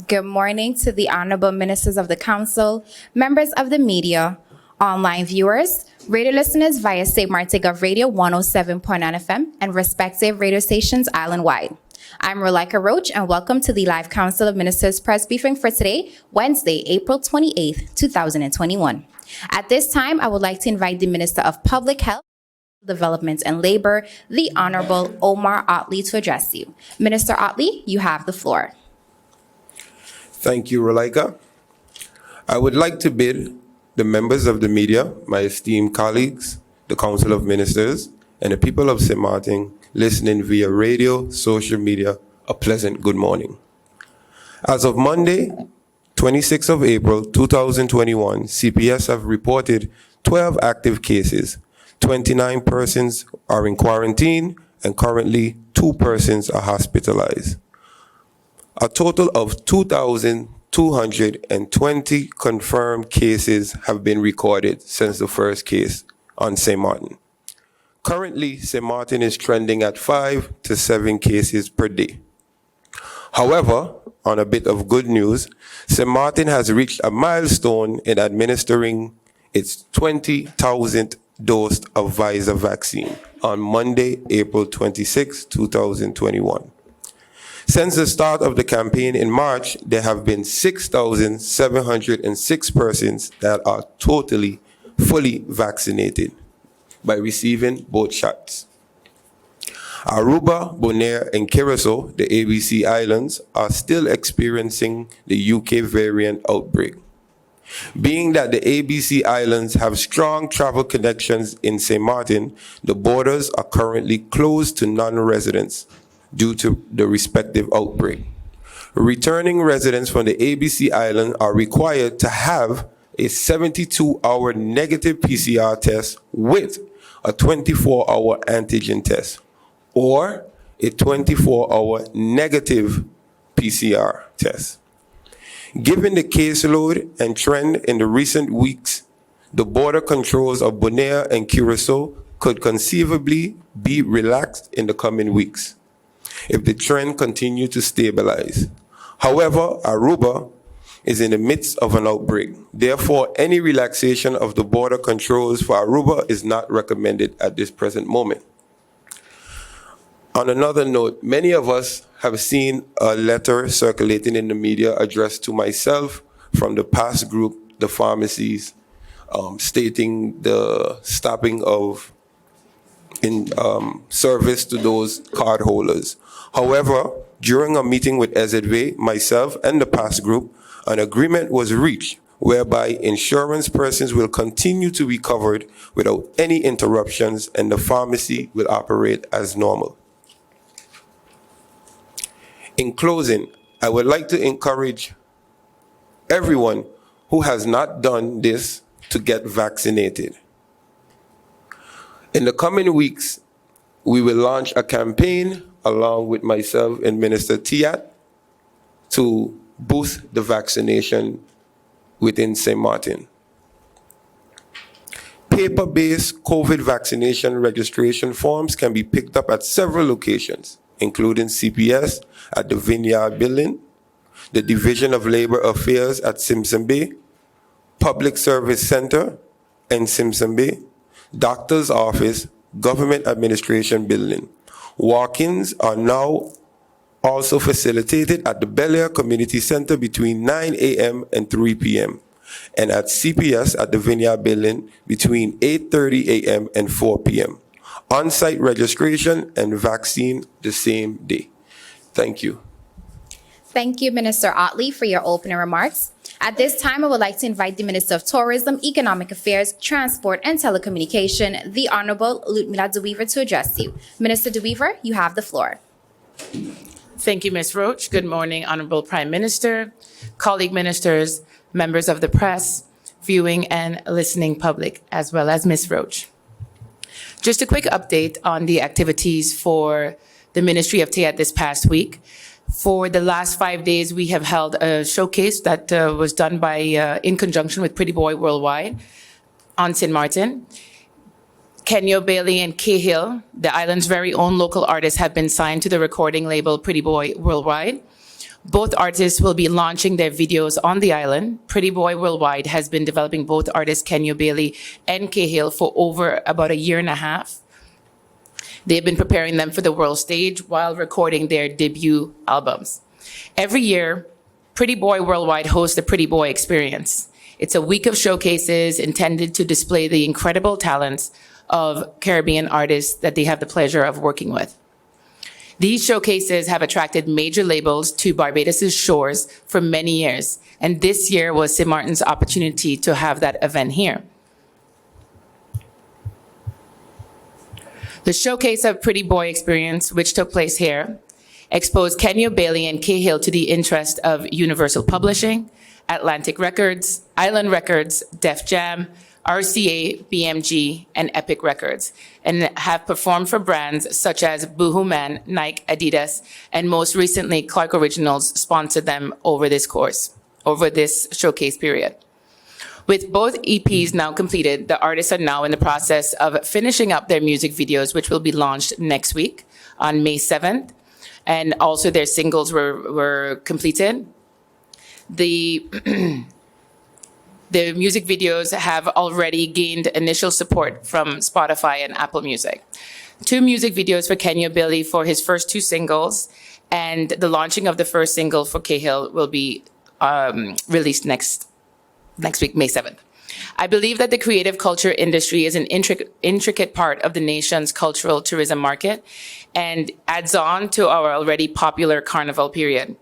Good morning to the Honorable Ministers of the Council, members of the media, online viewers, radio listeners via St. Martin Gov Radio 107.9 FM and respective radio stations island-wide. I'm Rolika Roach and welcome to the live Council of Ministers press briefing for today, Wednesday, April 28th, 2021. At this time, I would like to invite the Minister of Public Health, Development and Labor, the Honorable Omar Otley, to address you. Minister Otley, you have the floor. Thank you, Rolika. I would like to bid the members of the media, my esteemed colleagues, the Council of Ministers, and the people of St. Martin listening via radio, social media, a pleasant good morning. As of Monday, 26th of April, 2021, CPS have reported 12 active cases. 29 persons are in quarantine, and currently 2 persons are hospitalized. A total of 2,220 confirmed cases have been recorded since the first case on St. Martin. Currently, St. Martin is trending at 5 to 7 cases per day. However, on a bit of good news, St. Martin has reached a milestone in administering its 20,000th dose of Pfizer vaccine on Monday, April 26, 2021. Since the start of the campaign in March, there have been 6,706 persons that are fully vaccinated by receiving both shots. Aruba, Bonaire, and Curacao, the ABC Islands, are still experiencing the UK variant outbreak. Being that the ABC Islands have strong travel connections in St. Martin, the borders are currently closed to non-residents due to the respective outbreak. Returning residents from the ABC Island are required to have a 72-hour negative PCR test with a 24-hour antigen test, or a 24-hour negative PCR test. Given the caseload and trend in the recent weeks, the border controls of Bonaire and Curacao could conceivably be relaxed in the coming weeks if the trend continues to stabilize. However, Aruba is in the midst of an outbreak. Therefore, any relaxation of the border controls for Aruba is not recommended at this present moment. On another note, many of us have seen a letter circulating in the media addressed to myself from the PASS group, the pharmacies, stating the stopping of service to those card holders. However, during a meeting with SZV, myself and the PASS group, an agreement was reached whereby insurance persons will continue to be covered without any interruptions and the pharmacy will operate as normal. In closing, I would like to encourage everyone who has not done this to get vaccinated. In the coming weeks, we will launch a campaign along with myself and Minister Tiat to boost the vaccination within St. Martin. Paper-based COVID vaccination registration forms can be picked up at several locations, including CPS at the Vineyard Building, the Division of Labor Affairs at Simpson Bay, Public Service Center in Simpson Bay, Doctor's Office, Government Administration Building. Walk-ins are now also facilitated at the Bel Air Community Center between 9 a.m. and 3 p.m. and at CPS at the Vineyard Building between 8:30 a.m. and 4 p.m. On-site registration and vaccine the same day. Thank you. Thank you, Minister Otley, for your opening remarks. At this time, I would like to invite the Minister of Tourism, Economic Affairs, Transport, and Telecommunication, the Honorable Ludmila De Wever, to address you. Minister De Wever, you have the floor. Thank you, Ms. Roach. Good morning, Honorable Prime Minister, colleague ministers, members of the press, viewing and listening public, as well as Ms. Roach. Just a quick update on the activities for the Ministry of TEAT this past week. For the last 5 days, we have held a showcase that was done by, in conjunction with Pretty Boy Worldwide on St. Martin. Kenyo Bailey and Cahill, the island's very own local artists, have been signed to the recording label Pretty Boy Worldwide. Both artists will be launching their videos on the island. Pretty Boy Worldwide has been developing both artists Kenya Bailey and Cahill for over about a year and a half. They've been preparing them for the world stage while recording their debut albums. Every year, Pretty Boy Worldwide hosts the Pretty Boy Experience. It's a week of showcases intended to display the incredible talents of Caribbean artists that they have the pleasure of working with. These showcases have attracted major labels to Barbados' shores for many years, and this year was St. Martin's opportunity to have that event here. The showcase of Pretty Boy Experience, which took place here, exposed Kenya Bailey and Cahill to the interest of Universal Publishing, Atlantic Records, Island Records, Def Jam, RCA, BMG, and Epic Records, and have performed for brands such as Boohoo Man, Nike, Adidas, and most recently, Clark Originals sponsored them over this showcase period. With both EPs now completed, the artists are now in the process of finishing up their music videos, which will be launched next week on May 7th, and also their singles were completed. The music videos have already gained initial support from Spotify and Apple Music. 2 music videos for Kenya Bailey for his first 2 singles, and the launching of the first single for Cahill will be released next week, May 7th. I believe that the creative culture industry is an intricate part of the nation's cultural tourism market and adds on to our already popular carnival period.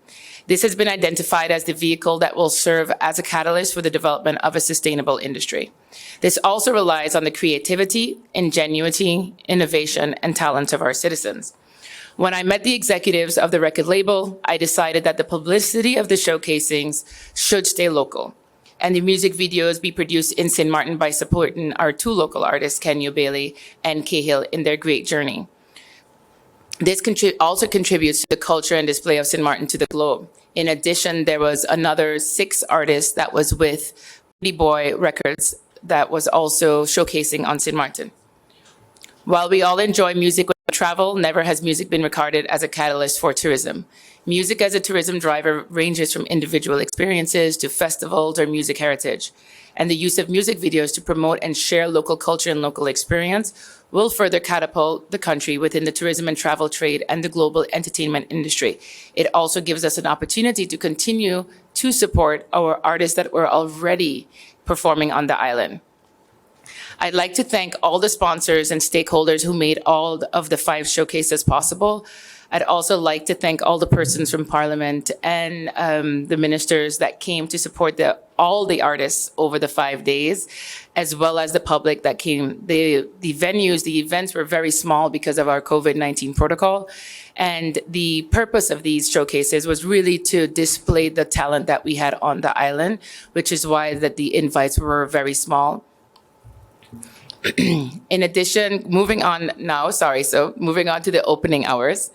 This has been identified as the vehicle that will serve as a catalyst for the development of a sustainable industry. This also relies on the creativity, ingenuity, innovation, and talent of our citizens. When I met the executives of the record label, I decided that the publicity of the showcasings should stay local, and the music videos be produced in St. Martin by supporting our 2 local artists, Kenya Bailey and Cahill, in their great journey. This also contributes to the culture and display of St. Martin to the globe. In addition, there was another 6 artists that was with Pretty Boy Records that was also showcasing on St. Martin. While we all enjoy music when we travel, never has music been regarded as a catalyst for tourism. Music as a tourism driver ranges from individual experiences to festivals or music heritage. And the use of music videos to promote and share local culture and local experience will further catapult the country within the tourism and travel trade and the global entertainment industry. It also gives us an opportunity to continue to support our artists that were already performing on the island. I'd like to thank all the sponsors and stakeholders who made all of the 5 showcases possible. I'd also like to thank all the persons from Parliament and the ministers that came to support all the artists over the 5 days, as well as the public that came. The events were very small because of our COVID-19 protocol. And the purpose of these showcases was really to display the talent that we had on the island, which is why that the invites were very small. In addition, moving on to the opening hours,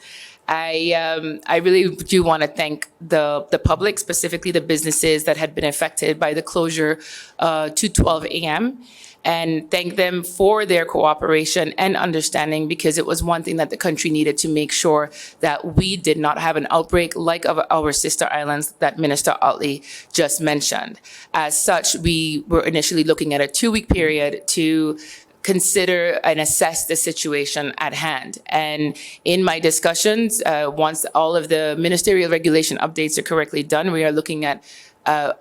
I really do want to thank the public, specifically the businesses that had been affected by the closure to 12 a.m. and thank them for their cooperation and understanding, because it was one thing that the country needed to make sure that we did not have an outbreak like of our sister islands that Minister Otley just mentioned. As such, we were initially looking at a 2-week period to consider and assess the situation at hand. And in my discussions, once all of the ministerial regulation updates are correctly done, we are looking at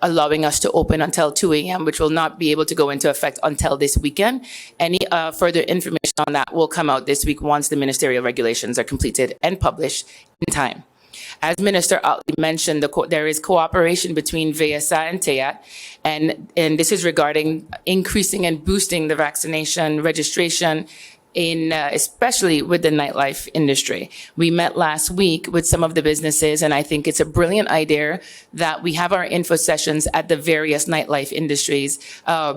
allowing us to open until 2 a.m., which will not be able to go into effect until this weekend. Any further information on that will come out this week once the ministerial regulations are completed and published in time. As Minister Otley mentioned, there is cooperation between VEASA and TEAT, and this is regarding increasing and boosting the vaccination registration especially with the nightlife industry. We met last week with some of the businesses, and I think it's a brilliant idea that we have our info sessions at the various nightlife industries,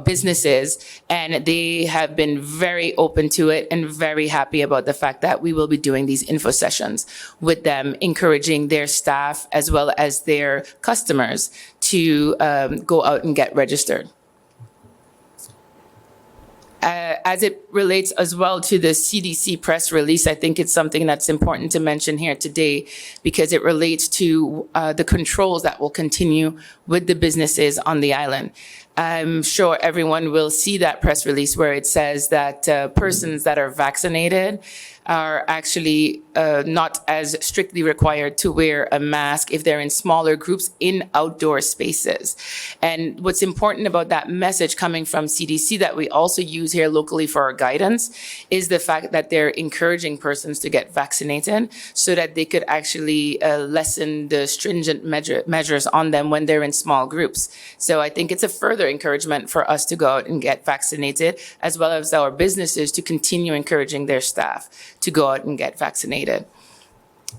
businesses, and they have been very open to it and very happy about the fact that we will be doing these info sessions with them, encouraging their staff as well as their customers to go out and get registered. As it relates as well to the CDC press release, I think it's something that's important to mention here today because it relates to the controls that will continue with the businesses on the island. I'm sure everyone will see that press release where it says that persons that are vaccinated are actually not as strictly required to wear a mask if they're in smaller groups in outdoor spaces. And what's important about that message coming from CDC that we also use here locally for our guidance is the fact that they're encouraging persons to get vaccinated so that they could actually lessen the stringent measures on them when they're in small groups. So I think it's a further encouragement for us to go out and get vaccinated, as well as our businesses to continue encouraging their staff to go out and get vaccinated.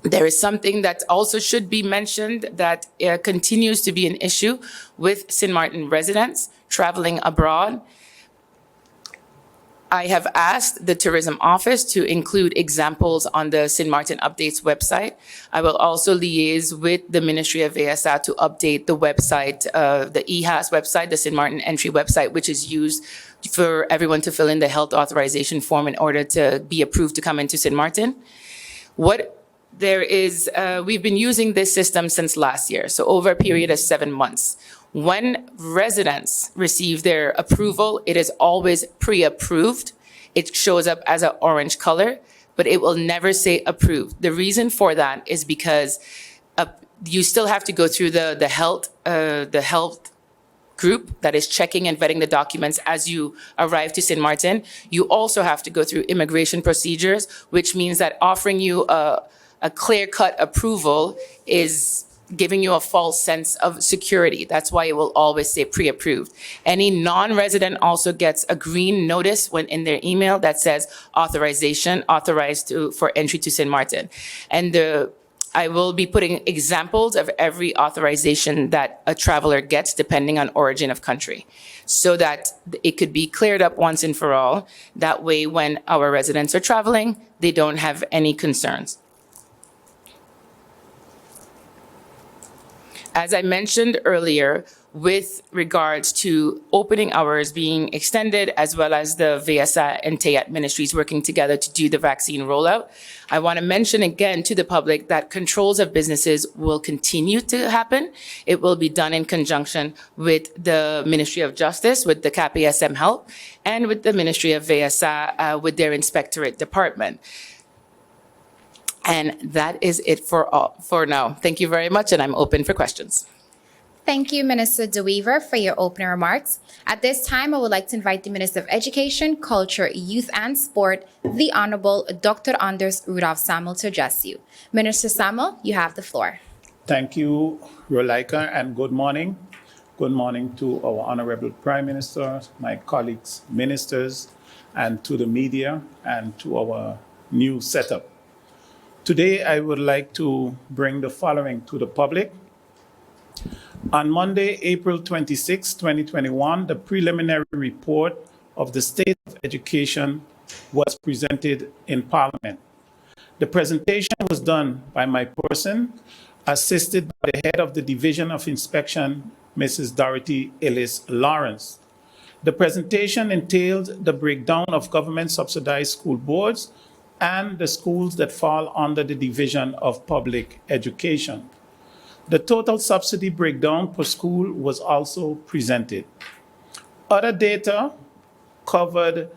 There is something that also should be mentioned that continues to be an issue with St. Martin residents traveling abroad. I have asked the tourism office to include examples on the St. Martin Updates website. I will also liaise with the Ministry of VSA to update the website, the EHAS website, the St. Martin entry website, which is used for everyone to fill in the health authorization form in order to be approved to come into St. Martin. We've been using this system since last year, so over a period of 7 months. When residents receive their approval, it is always pre-approved. It shows up as an orange color, but it will never say approved. The reason for that is because you still have to go through the health group that is checking and vetting the documents as you arrive to St. Martin. You also have to go through immigration procedures, which means that offering you a clear-cut approval is giving you a false sense of security. That's why it will always say pre-approved. Any non-resident also gets a green notice when in their email that says authorized for entry to St. Martin. And I will be putting examples of every authorization that a traveler gets depending on origin of country, so that it could be cleared up once and for all. That way, when our residents are traveling, they don't have any concerns. As I mentioned earlier, with regards to opening hours being extended, as well as the VSA and TEAT ministries working together to do the vaccine rollout, I want to mention again to the public that controls of businesses will continue to happen. It will be done in conjunction with the Ministry of Justice, with the CAPASM Help, and with the Ministry of VSA with their inspectorate department. And that is it for now. Thank you very much, and I'm open for questions. Thank you, Minister DeWeaver, for your opening remarks. At this time, I would like to invite the Minister of Education, Culture, Youth and Sport, the Honorable Dr. Anders Rudolph Samuel, to address you. Minister Samuel, you have the floor. Thank you, Rolika, and good morning. Good morning to our Honorable Prime Minister, my colleagues, ministers, and to the media, and to our new setup. Today, I would like to bring the following to the public. On Monday, April 26, 2021, the preliminary report of the State of Education was presented in Parliament. The presentation was done by my person, assisted by the head of the Division of Inspection, Mrs. Dorothy Ellis Lawrence. The presentation entailed the breakdown of government-subsidized school boards and the schools that fall under the Division of Public Education. The total subsidy breakdown per school was also presented. Other data covered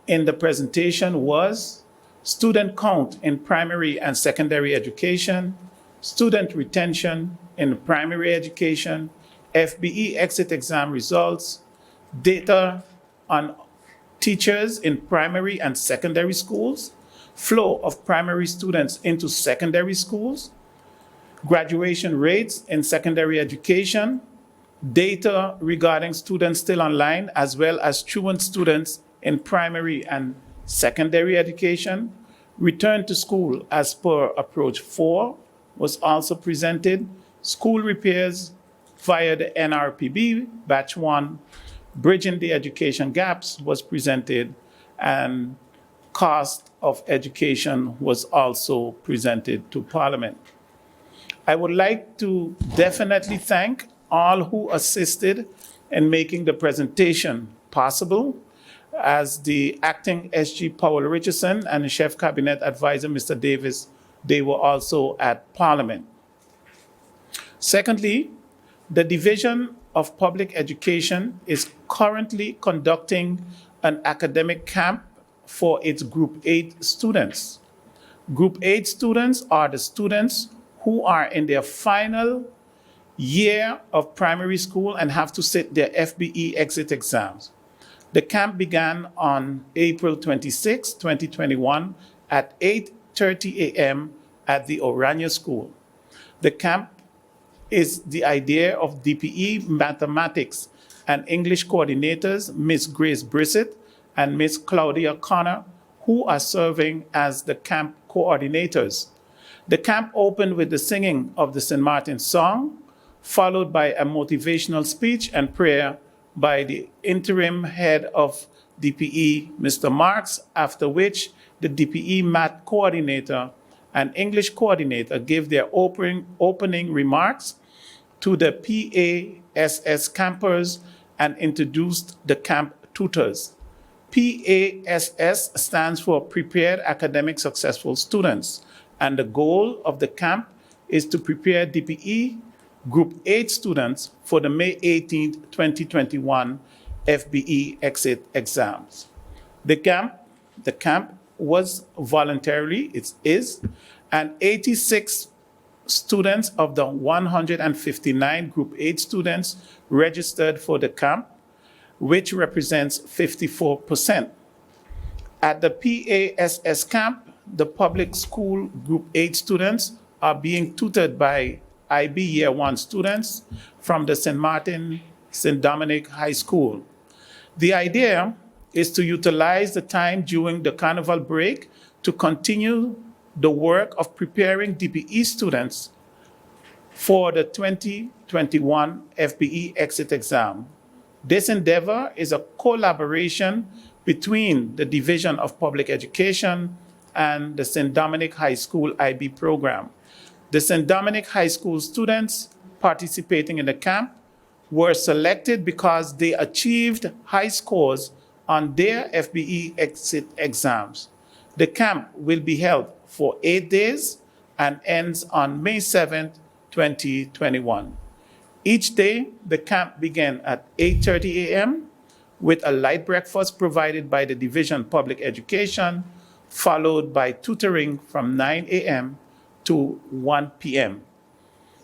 in the presentation was student count in primary and secondary education, student retention in primary education, FBE exit exam results, data on teachers in primary and secondary schools, flow of primary students into secondary schools, graduation rates in secondary education, data regarding students still online, as well as truant students in primary and secondary education. Return to school as per approach 4 was also presented. School repairs via the NRPB, batch 1, bridging the education gaps was presented, and cost of education was also presented to Parliament. I would like to definitely thank all who assisted in making the presentation possible. as the acting SG Powell Richardson and the Chef Cabinet Advisor, Mr. Davis, they were also at Parliament. Secondly, the Division of Public Education is currently conducting an academic camp for its Group 8 students. Group 8 students are the students who are in their final year of primary school and have to sit their FBE exit exams. The camp began on April 26, 2021 at 8:30 a.m. at the Orania School. The camp is the idea of DPE Mathematics and English coordinators, Ms. Grace Brissett and Ms. Claudia Connor, who are serving as the camp coordinators. The camp opened with the singing of the St. Martin song, followed by a motivational speech and prayer by the interim head of DPE, Mr. Marks, after which the DPE math coordinator and English coordinator gave their opening remarks to the PASS campers and introduced the camp tutors. PASS stands for Prepared Academic Successful Students, and the goal of the camp is to prepare DPE Group 8 students for the May 18, 2021 FBE exit exams. The camp was voluntarily, it is, and 86 students of the 159 Group 8 students registered for the camp, which represents 54%. At the PASS camp, the public school Group 8 students are being tutored by IB Year 1 students from the St. Martin, St. Dominic High School. The idea is to utilize the time during the carnival break to continue the work of preparing DPE students for the 2021 FBE exit exam. This endeavor is a collaboration between the Division of Public Education and the St. Dominic High School IB program. The St. Dominic High School students participating in the camp were selected because they achieved high scores on their FBE exit exams. The camp will be held for 8 days and ends on May 7th, 2021. Each day, the camp began at 8:30 a.m. with a light breakfast provided by the Division of Public Education, followed by tutoring from 9 a.m. to 1 p.m.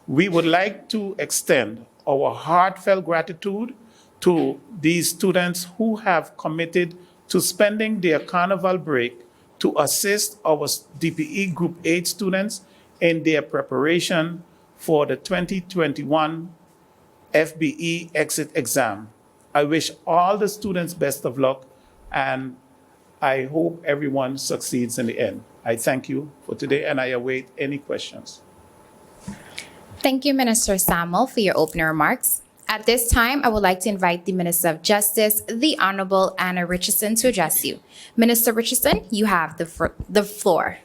We would like to extend our heartfelt gratitude to these students who have committed to spending their carnival break to assist our DPE Group 8 students in their preparation for the 2021 FBE exit exam. I wish all the students best of luck, and I hope everyone succeeds in the end. I thank you for today, and I await any questions. Thank you, Minister Samuel, for your opening remarks. At this time, I would like to invite the Minister of Justice, the Honorable Anna Richardson, to address you. Minister Richardson, you have the floor.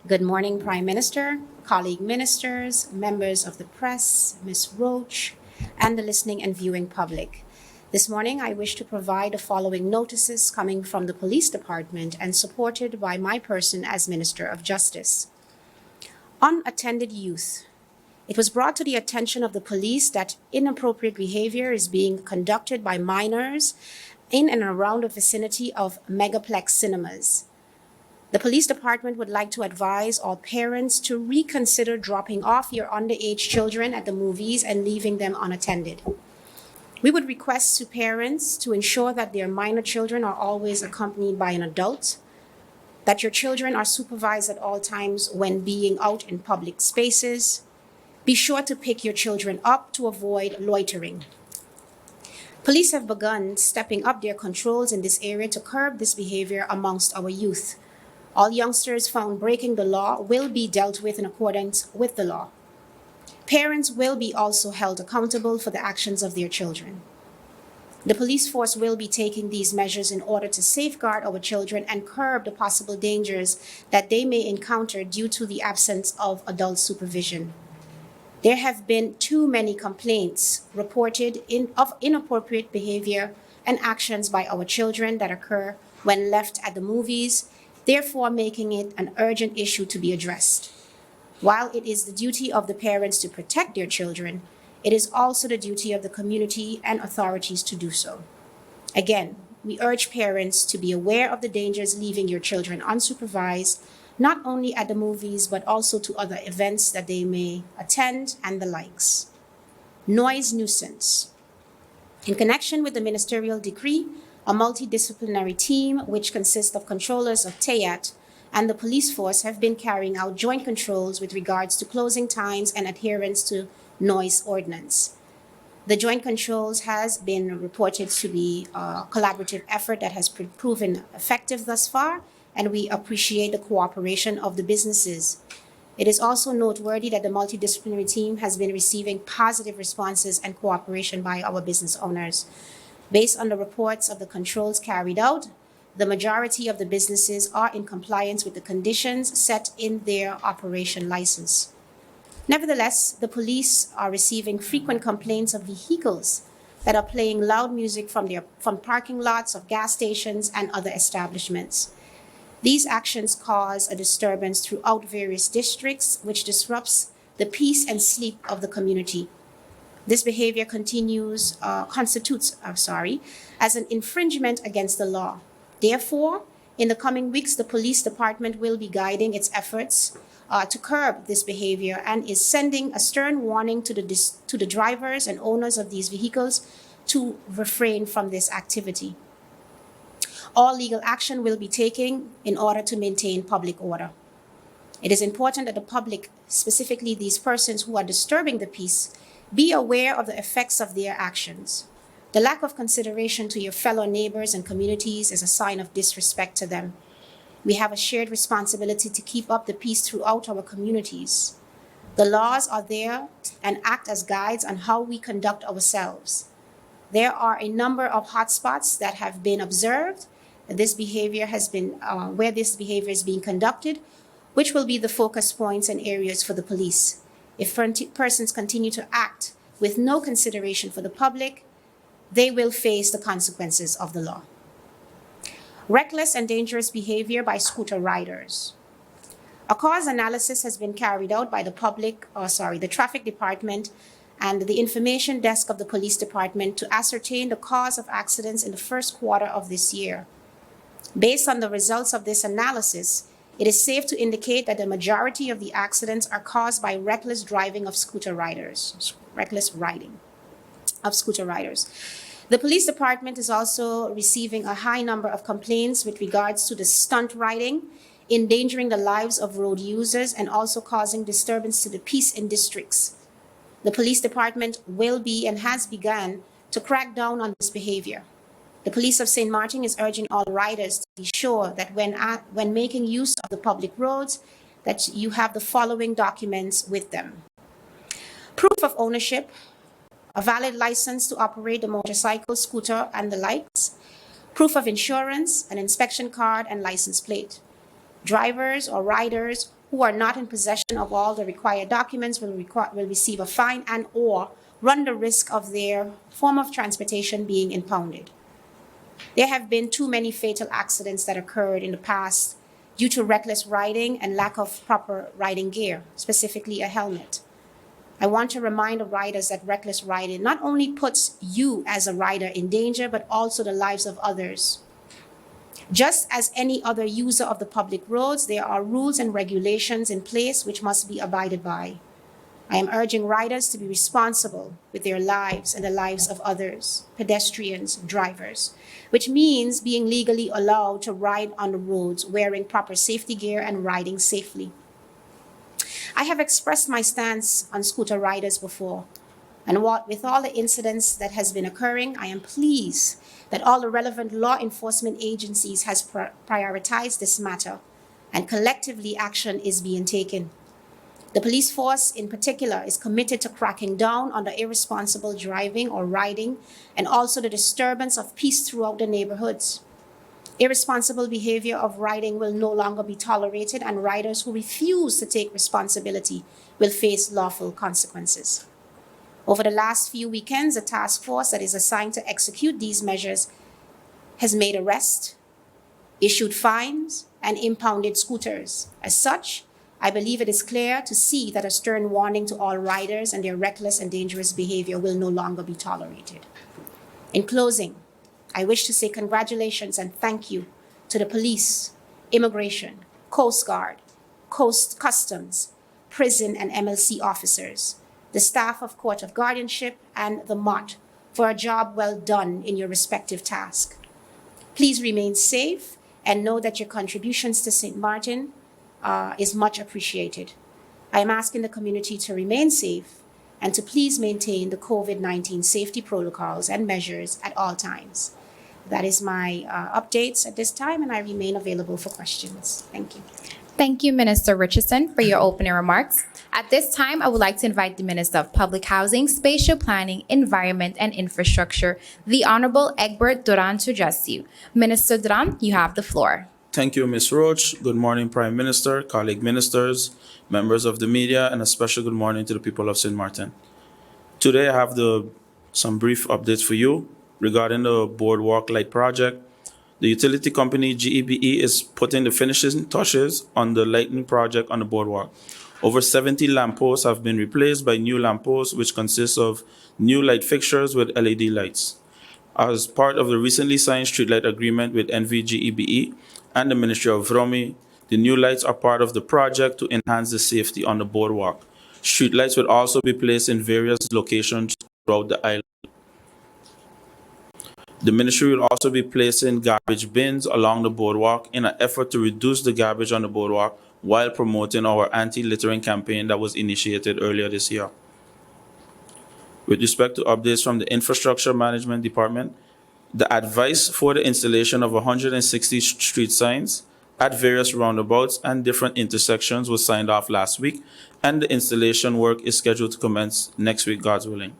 Good morning, Prime Minister, colleague ministers, members of the press, Ms. Roach, and the listening and viewing public. This morning, I wish to provide the following notices coming from the Police Department and supported by my person as Minister of Justice. Unattended youth. It was brought to the attention of the police that inappropriate behavior is being conducted by minors in and around the vicinity of megaplex cinemas. The Police Department would like to advise all parents to reconsider dropping off your underage children at the movies and leaving them unattended. We would request to parents to ensure that their minor children are always accompanied by an adult, that your children are supervised at all times when being out in public spaces. Be sure to pick your children up to avoid loitering. Police have begun stepping up their controls in this area to curb this behavior amongst our youth. All youngsters found breaking the law will be dealt with in accordance with the law. Parents will be also held accountable for the actions of their children. The police force will be taking these measures in order to safeguard our children and curb the possible dangers that they may encounter due to the absence of adult supervision. There have been too many complaints reported of inappropriate behavior and actions by our children that occur when left at the movies, therefore making it an urgent issue to be addressed. While it is the duty of the parents to protect their children, it is also the duty of the community and authorities to do so. Again, we urge parents to be aware of the dangers leaving your children unsupervised, not only at the movies, but also to other events that they may attend and the likes. Noise nuisance. In connection with the ministerial decree, a multidisciplinary team, which consists of controllers of TEAT and the police force, have been carrying out joint controls with regards to closing times and adherence to noise ordinance. The joint controls has been reported to be a collaborative effort that has proven effective thus far, and we appreciate the cooperation of the businesses. It is also noteworthy that the multidisciplinary team has been receiving positive responses and cooperation by our business owners. Based on the reports of the controls carried out, the majority of the businesses are in compliance with the conditions set in their operation license. Nevertheless, the police are receiving frequent complaints of vehicles that are playing loud music from parking lots of gas stations and other establishments. These actions cause a disturbance throughout various districts, which disrupts the peace and sleep of the community. This behavior constitutes as an infringement against the law. Therefore, in the coming weeks, the police department will be guiding its efforts to curb this behavior and is sending a stern warning to the drivers and owners of these vehicles to refrain from this activity. All legal action will be taken in order to maintain public order. It is important that the public, specifically these persons who are disturbing the peace, be aware of the effects of their actions. The lack of consideration to your fellow neighbors and communities is a sign of disrespect to them. We have a shared responsibility to keep up the peace throughout our communities. The laws are there and act as guides on how we conduct ourselves. There are a number of hotspots that have been observed. This behavior has been where this behavior is being conducted, which will be the focus points and areas for the police. If persons continue to act with no consideration for the public, they will face the consequences of the law. Reckless and dangerous behavior by scooter riders. A cause analysis has been carried out by the traffic department and the information desk of the police department to ascertain the cause of accidents in the first quarter of this year. Based on the results of this analysis, it is safe to indicate that the majority of the accidents are caused by reckless riding of scooter riders. The police department is also receiving a high number of complaints with regards to the stunt riding, endangering the lives of road users and also causing disturbance to the peace in districts. The police department will be and has begun to crack down on this behavior. The Police of St. Martin is urging all riders to be sure that when making use of the public roads, that you have the following documents with them. Proof of ownership, a valid license to operate the motorcycle, scooter, and the likes, proof of insurance, an inspection card, and license plate. Drivers or riders who are not in possession of all the required documents will receive a fine and/or run the risk of their form of transportation being impounded. There have been too many fatal accidents that occurred in the past due to reckless riding and lack of proper riding gear, specifically a helmet. I want to remind the riders that reckless riding not only puts you as a rider in danger, but also the lives of others. Just as any other user of the public roads, there are rules and regulations in place which must be abided by. I am urging riders to be responsible with their lives and the lives of others, pedestrians, drivers, which means being legally allowed to ride on the roads, wearing proper safety gear and riding safely. I have expressed my stance on scooter riders before, and with all the incidents that has been occurring, I am pleased that all the relevant law enforcement agencies has prioritized this matter, and collectively action is being taken. The police force in particular is committed to cracking down on the irresponsible driving or riding and also the disturbance of peace throughout the neighborhoods. Irresponsible behavior of riding will no longer be tolerated, and riders who refuse to take responsibility will face lawful consequences. Over the last few weekends, a task force that is assigned to execute these measures has made arrests, issued fines, and impounded scooters. As such, I believe it is clear to see that a stern warning to all riders and their reckless and dangerous behavior will no longer be tolerated. In closing, I wish to say congratulations and thank you to the police, immigration, Coast Guard, Customs, prison and MLC officers, the staff of Court of Guardianship, and the MOT for a job well done in your respective task. Please remain safe and know that your contributions to St. Martin is much appreciated. I am asking the community to remain safe and to please maintain the COVID-19 safety protocols and measures at all times. That is my updates at this time, and I remain available for questions. Thank you. Thank you, Minister Richardson, for your opening remarks. At this time, I would like to invite the Minister of Public Housing, Spatial Planning, Environment, and Infrastructure, the Honorable Egbert Duran, to address you. Minister Duran, you have the floor. Thank you, Ms. Roach. Good morning, Prime Minister, colleague ministers, members of the media, and a special good morning to the people of St. Martin. Today, I have some brief updates for you regarding the Boardwalk Light project. The utility company GEBE is putting the finishing touches on the lighting project on the boardwalk. Over 70 lampposts have been replaced by new lampposts, which consist of new light fixtures with LED lights. As part of the recently signed streetlight agreement with NVGEBE and the Ministry of Vromi, the new lights are part of the project to enhance the safety on the boardwalk. Streetlights will also be placed in various locations throughout the island. The ministry will also be placing garbage bins along the boardwalk in an effort to reduce the garbage on the boardwalk while promoting our anti-littering campaign that was initiated earlier this year. With respect to updates from the Infrastructure Management Department, the advice for the installation of 160 street signs at various roundabouts and different intersections was signed off last week, and the installation work is scheduled to commence next week, God's willing.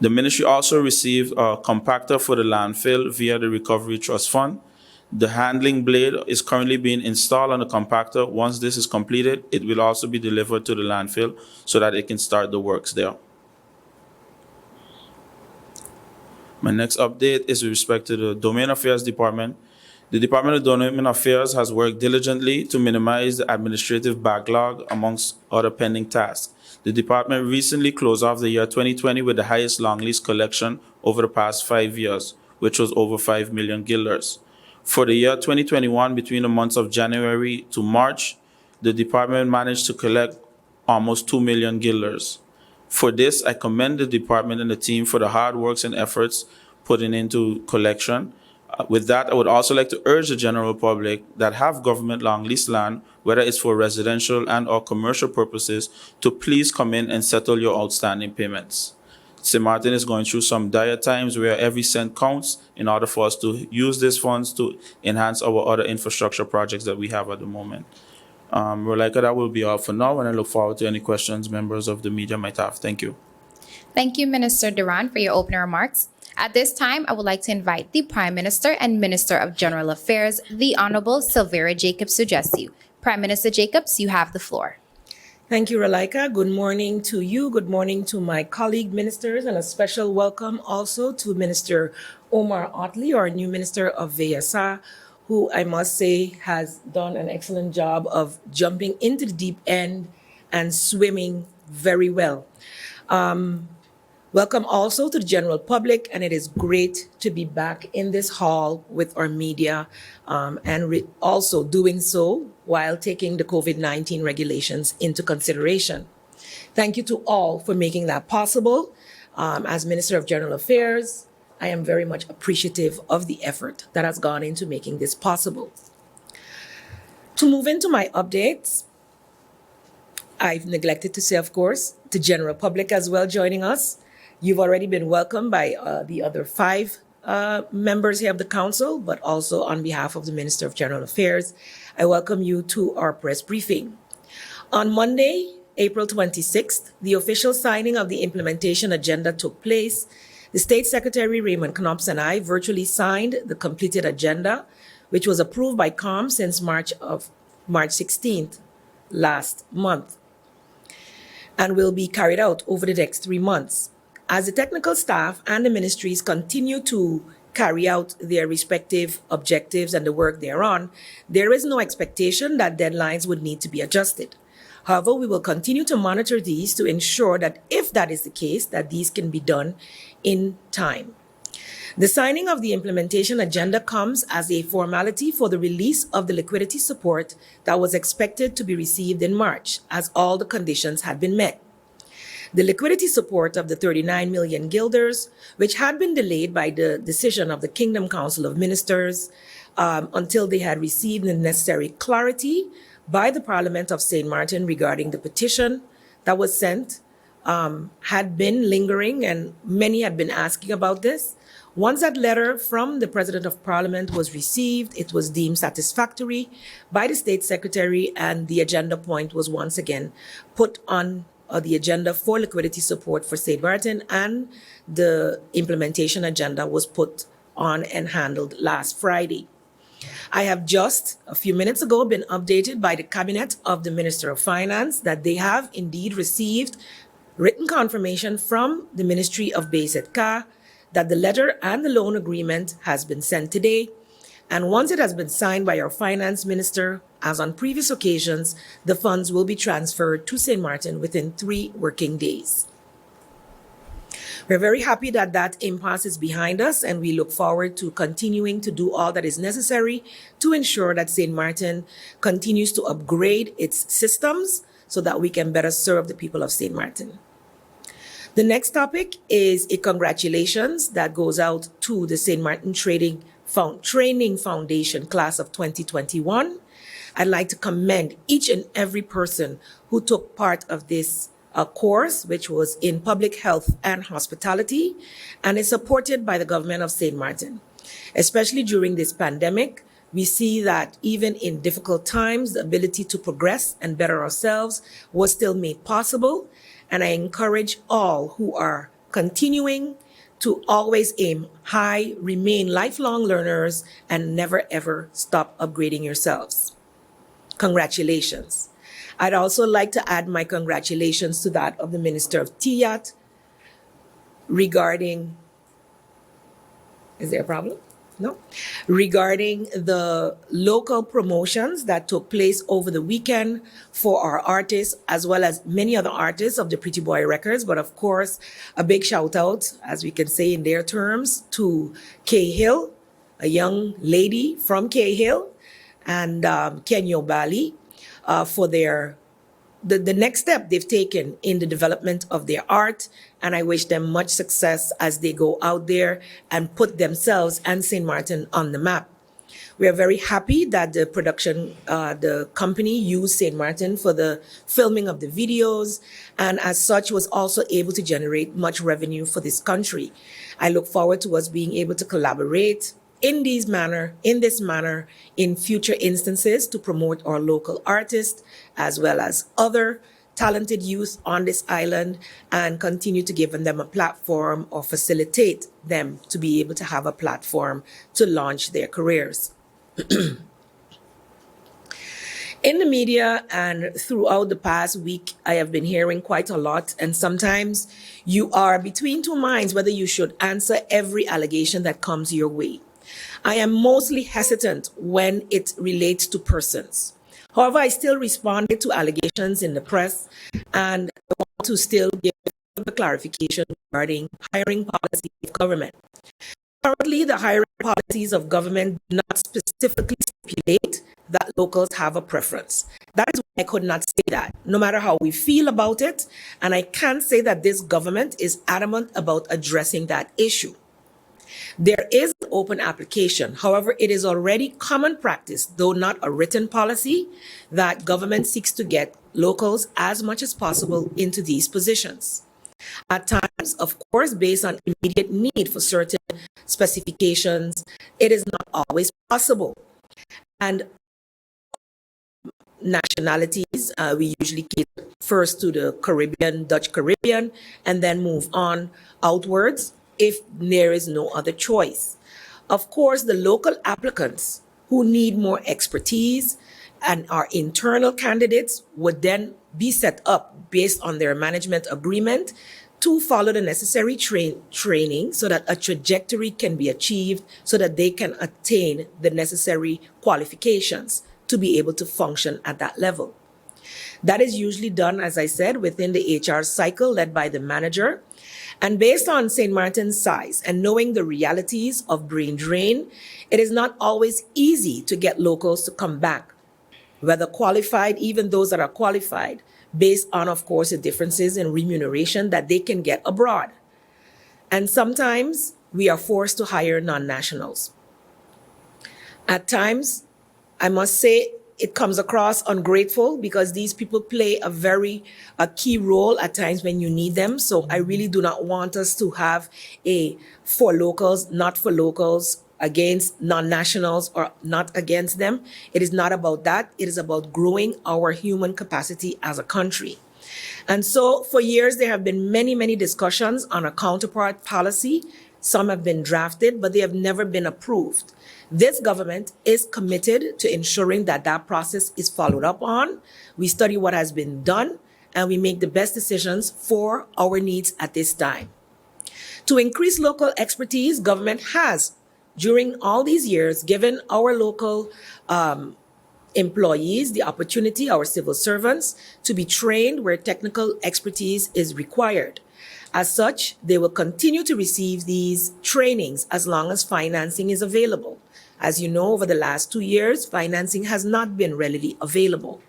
The ministry also received a compactor for the landfill via the Recovery Trust Fund. The handling blade is currently being installed on the compactor. Once this is completed, it will also be delivered to the landfill so that it can start the works there. My next update is with respect to the Domain Affairs Department. The Department of Domain Affairs has worked diligently to minimize the administrative backlog amongst other pending tasks. The department recently closed off the year 2020 with the highest long lease collection over the past 5 years, which was over 5 million guilders. For the year 2021, between the months of January to March, the department managed to collect almost 2 million guilders. For this, I commend the department and the team for the hard works and efforts putting into collection. With that, I would also like to urge the general public that have government long lease land, whether it's for residential and or commercial purposes, to please come in and settle your outstanding payments. St. Martin is going through some dire times where every cent counts in order for us to use these funds to enhance our other infrastructure projects that we have at the moment. Rolika, that will be all for now, and I look forward to any questions members of the media might have. Thank you. Thank you, Minister Duran, for your opening remarks. At this time, I would like to invite the Prime Minister and Minister of General Affairs, the Honorable Silvera Jacobs, to address you. Prime Minister Jacobs, you have the floor. Thank you, Rolika. Good morning to you. Good morning to my colleague ministers, and a special welcome also to Minister Omar Otley, our new Minister of VSA, who I must say has done an excellent job of jumping into the deep end and swimming very well. Welcome also to the general public, and it is great to be back in this hall with our media and also doing so while taking the COVID-19 regulations into consideration. Thank you to all for making that possible. As Minister of General Affairs, I am very much appreciative of the effort that has gone into making this possible. To move into my updates, I've neglected to say, of course, the general public as well joining us. You've already been welcomed by the other 5 members here of the council, but also on behalf of the Minister of General Affairs, I welcome you to our press briefing. On Monday, April 26th, the official signing of the implementation agenda took place. The State Secretary Raymond Knops and I virtually signed the completed agenda, which was approved by COM since March 16th last month. and will be carried out over the next 3 months. As the technical staff and the ministries continue to carry out their respective objectives and the work thereon, there is no expectation that deadlines would need to be adjusted. However, we will continue to monitor these to ensure that if that is the case, that these can be done in time. The signing of the implementation agenda comes as a formality for the release of the liquidity support that was expected to be received in March, as all the conditions had been met. The liquidity support of the 39 million guilders, which had been delayed by the decision of the Kingdom Council of Ministers until they had received the necessary clarity by the Parliament of St. Martin regarding the petition that was sent, had been lingering, and many had been asking about this. Once that letter from the President of Parliament was received, it was deemed satisfactory by the State Secretary, and the agenda point was once again put on the agenda for liquidity support for St. Martin, and the implementation agenda was put on and handled last Friday. I have just a few minutes ago been updated by the Cabinet of the Minister of Finance that they have indeed received written confirmation from the Ministry of Beset-Ka that the letter and the loan agreement has been sent today. And once it has been signed by our finance minister, as on previous occasions, the funds will be transferred to St. Martin within 3 working days. We're very happy that that impasse is behind us, and we look forward to continuing to do all that is necessary to ensure that St. Martin continues to upgrade its systems so that we can better serve the people of St. Martin. The next topic is a congratulations that goes out to the St. Martin Training Foundation class of 2021. I'd like to commend each and every person who took part of this course, which was in public health and hospitality, and is supported by the government of St. Martin. Especially during this pandemic, we see that even in difficult times, the ability to progress and better ourselves was still made possible. And I encourage all who are continuing to always aim high, remain lifelong learners, and never ever stop upgrading yourselves. Congratulations. I'd also like to add my congratulations to that of the Minister of TIAT regarding, is there a problem? No. Regarding the local promotions that took place over the weekend for our artists, as well as many other artists of the Pretty Boy Records. But of course, a big shout out, as we can say in their terms, to Kay Hill, a young lady from Kay Hill, and Kenyo Bali for the next step they've taken in the development of their art. And I wish them much success as they go out there and put themselves and St. Martin on the map. We are very happy that the company used St. Martin for the filming of the videos, and as such was also able to generate much revenue for this country. I look forward to us being able to collaborate in this manner in future instances to promote our local artists as well as other talented youth on this island, and continue to give them a platform or facilitate them to be able to have a platform to launch their careers. In the media and throughout the past week, I have been hearing quite a lot, and sometimes you are between two minds whether you should answer every allegation that comes your way. I am mostly hesitant when it relates to persons. However, I still responded to allegations in the press, and I want to still give a clarification regarding hiring policy of government. Currently, the hiring policies of government do not specifically stipulate that locals have a preference. That is why I could not say that, no matter how we feel about it, and I can say that this government is adamant about addressing that issue. There is an open application. However, it is already common practice, though not a written policy, that government seeks to get locals as much as possible into these positions. At times, of course, based on immediate need for certain specifications, it is not always possible. And nationalities, we usually cater first to the Caribbean, Dutch Caribbean, and then move on outwards if there is no other choice. Of course, the local applicants who need more expertise and our internal candidates would then be set up based on their management agreement to follow the necessary training so that a trajectory can be achieved so that they can attain the necessary qualifications to be able to function at that level. That is usually done, as I said, within the HR cycle led by the manager. And based on St. Martin's size and knowing the realities of brain drain, it is not always easy to get locals to come back, whether qualified, even those that are qualified, based on, of course, the differences in remuneration that they can get abroad. And sometimes we are forced to hire non-nationals. At times, I must say, it comes across ungrateful because these people play a key role at times when you need them. So I really do not want us to have a for locals, not for locals, against non-nationals or not against them. It is not about that. It is about growing our human capacity as a country. And so for years, there have been many, many discussions on a counterpart policy. Some have been drafted, but they have never been approved. This government is committed to ensuring that that process is followed up on. We study what has been done, and we make the best decisions for our needs at this time. To increase local expertise, government has, during all these years, given our local employees the opportunity, our civil servants, to be trained where technical expertise is required. As such, they will continue to receive these trainings as long as financing is available. As you know, over the last 2 years, financing has not been readily available.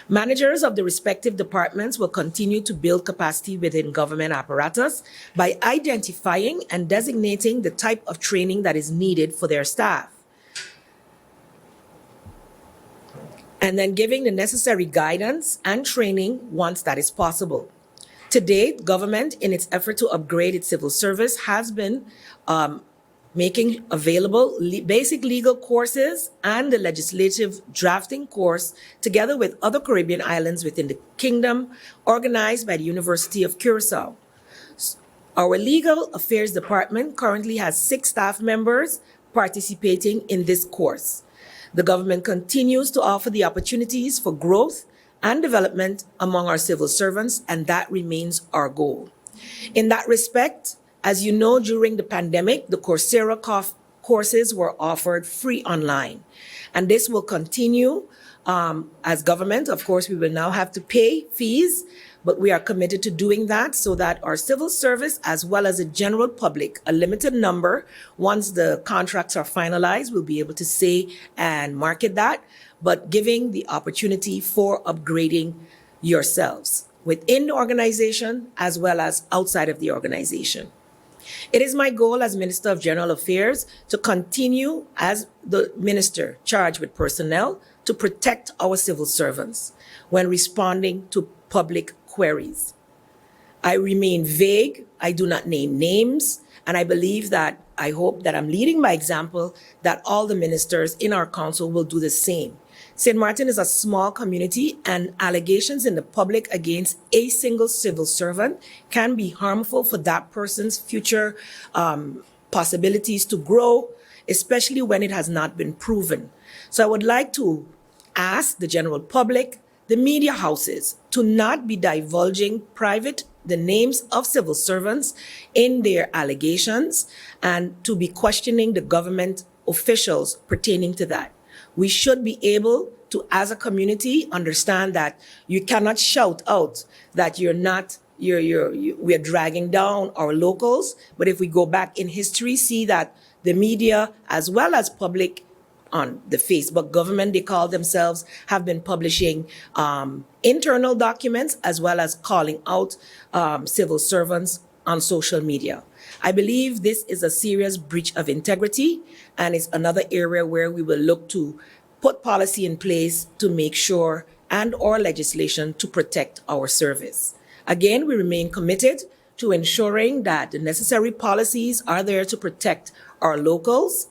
Managers of the respective departments will continue to build capacity within government apparatus by identifying and designating the type of training that is needed for their staff, and then giving the necessary guidance and training once that is possible. To date, government, in its effort to upgrade its civil service, has been making available basic legal courses and the legislative drafting course, together with other Caribbean islands within the kingdom, organized by the University of Curacao. Our Legal Affairs Department currently has 6 staff members participating in this course. The government continues to offer the opportunities for growth and development among our civil servants, and that remains our goal. In that respect, as you know, during the pandemic, the Coursera courses were offered free online. And this will continue as government. Of course, we will now have to pay fees, but we are committed to doing that so that our civil service, as well as the general public, a limited number, once the contracts are finalized, will be able to say and market that, but giving the opportunity for upgrading yourselves within the organization as well as outside of the organization. It is my goal as Minister of General Affairs to continue as the minister charged with personnel to protect our civil servants when responding to public queries. I remain vague. I do not name names. And I hope that I'm leading by example, that all the ministers in our council will do the same. St. Martin is a small community, and allegations in the public against a single civil servant can be harmful for that person's future possibilities to grow, especially when it has not been proven. So I would like to ask the general public, the media houses, to not be divulging the names of civil servants in their allegations, and to be questioning the government officials pertaining to that. We should be able to, as a community, understand that you cannot shout out that we're dragging down our locals. But if we go back in history, see that the media, as well as public on the Facebook government, they call themselves, have been publishing internal documents as well as calling out civil servants on social media. I believe this is a serious breach of integrity, and it's another area where we will look to put policy in place to make sure and/or legislation to protect our service. Again, we remain committed to ensuring that the necessary policies are there to protect our locals.